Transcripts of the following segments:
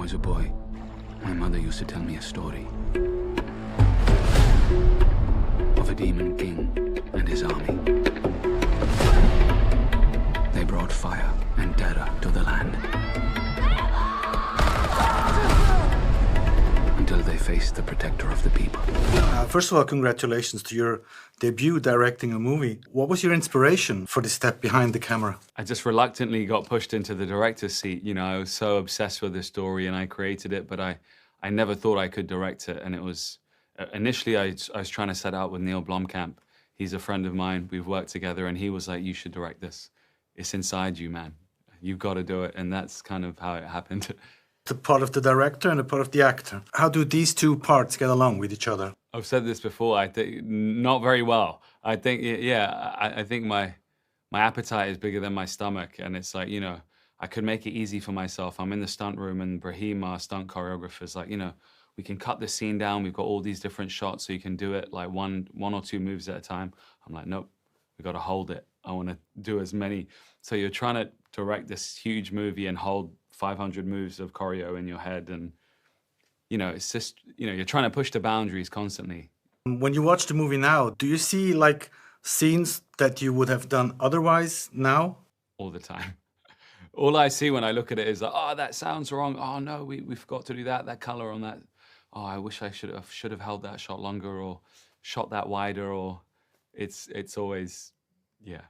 was a boy, my mother used to tell me a story of a demon king and his army. They brought fire and terror to the land until they faced the protector of the people. First of all, congratulations to your debut directing a movie. What was your inspiration for the step behind the camera? I just reluctantly got pushed into the director's seat. You know, I was so obsessed with the story and I created it, but I never thought I could direct it. And it was, initially I was trying to set out with Neil Blomkamp. He's a friend of mine, we've worked together, and he was like, you should direct this. It's inside you, man. You've got to do it. And that's kind of how it happened. The part of the director and the part of the actor. How do these two parts get along with each other? I've said this before, I think not very well. I think, yeah, I think my appetite is bigger than my stomach. And it's like, you know, I could make it easy for myself. I'm in the stunt room and Brahim, our stunt choreographer, is like, you know, we can cut this scene down. We've got all these different shots, so you can do it like one or two moves at a time. I'm like, nope, we got to hold it. I want to do as many. So you're trying to direct this huge movie and hold 500 moves of choreo in your head. And, you know, it's just, you know, you're trying to push the boundaries constantly. When you watch the movie now, do you see like scenes that you would have done otherwise now? All the time. All I see when I look at it is like, oh, that sounds wrong. Oh no, we forgot to do that color on that. Oh, I wish I should have held that shot longer or shot that wider, or it's always, yeah.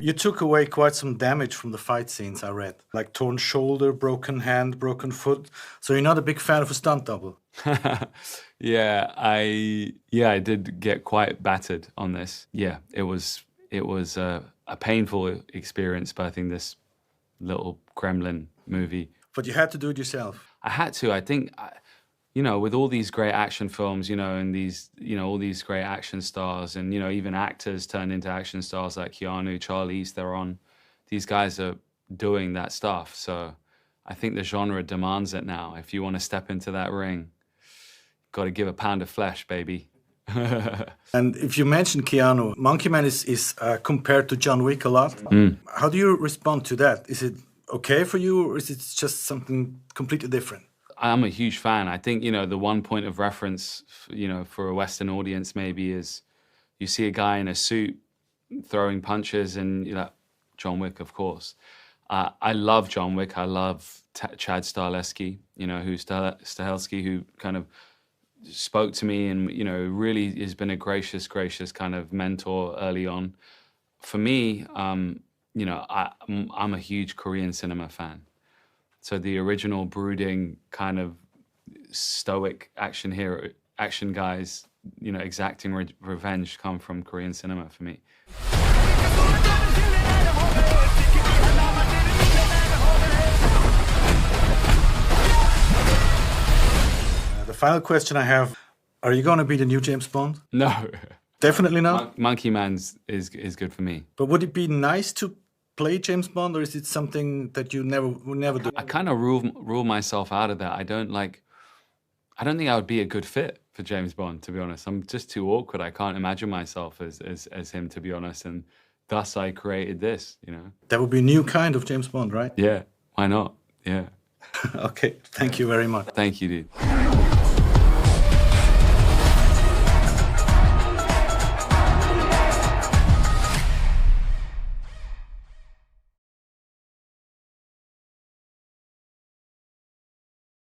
You took away quite some damage from the fight scenes, I read. Like torn shoulder, broken hand, broken foot. So you're not a big fan of a stunt double? Yeah, I did get quite battered on this. Yeah, it was a painful experience birthing this little gremlin movie. But you had to do it yourself. I had to. I think, you know, with all these great action films, you know, and these, you know, all these great action stars, and, you know, even actors turn into action stars like Keanu, Charlize Theron. These guys are doing that stuff. So I think the genre demands it now. If you want to step into that ring, got to give a pound of flesh, baby. And if you mention Keanu, Monkey Man is compared to John Wick a lot. How do you respond to that? Is it okay for you, or is it just something completely different? I'm a huge fan. I think, you know, the one point of reference, you know, for a Western audience maybe is you see a guy in a suit throwing punches and, you know, John Wick, of course. I love John Wick. I love Chad Stahelski, you know, Stahelski, who kind of spoke to me and, you know, really has been a gracious kind of mentor early on. For me, you know, I'm a huge Korean cinema fan. So the original brooding kind of stoic action guys, you know, exacting revenge come from Korean cinema for me. The final question I have, are you going to be the new James Bond? No. Definitely not? Monkey Man is good for me. But would it be nice to play James Bond, or is it something that you would never do? I kind of rule myself out of that. I don't think I would be a good fit for James Bond, to be honest. I'm just too awkward. I can't imagine myself as him, to be honest. And thus I created this, you know. That would be a new kind of James Bond, right? Yeah, why not? Yeah. Okay, thank you very much. Thank you, dude.